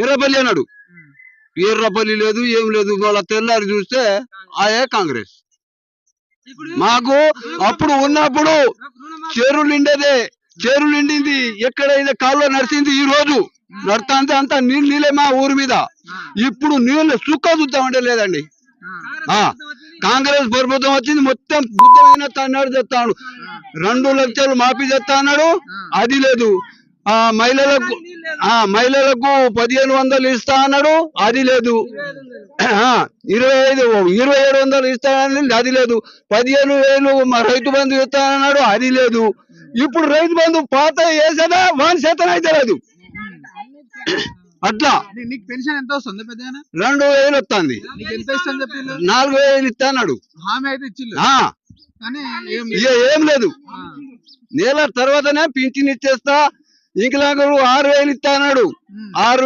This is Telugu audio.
ఎర్రపల్లి అన్నాడు. ఎర్రపల్లి లేదు, ఏం లేదు. వాళ్ళ తెల్లారి చూస్తే ఆయే కాంగ్రెస్. మాకు అప్పుడు ఉన్నప్పుడు చెరువు నిండేదే, చెరువు నిండింది. ఎక్కడైతే కాల్లో నడిచింది, ఈ రోజు నడతా అంటే అంతా నీళ్ళే మా ఊరి మీద. ఇప్పుడు నీళ్ళు సుక్క చూద్దామంటే లేదండి. కాంగ్రెస్ ప్రభుత్వం వచ్చింది, మొత్తం బుద్ధమైన తన్నాడు చెప్తాడు. 2 లక్షలు మాఫీ చేస్తా అన్నాడు, అది లేదు. మహిళలకు 1500 ఇస్తా అన్నాడు, అది లేదు. 2700 ఇస్తానని, అది లేదు. 15,000 రైతు బంధు ఇస్తానన్నాడు, అది లేదు. ఇప్పుడు రైతు బంధు పాత వేసేదా వాని చేతన అయితే లేదు. అట్లా పెన్షన్ ఎంత వస్తుంది? 2000 వస్తుంది. 4000 ఇస్తా అన్నాడు. ఏం లేదు. నెల తర్వాతనే పింఛన్ ఇచ్చేస్తా, ఇంకలాగ 6000 ఇస్తా అన్నాడు. 6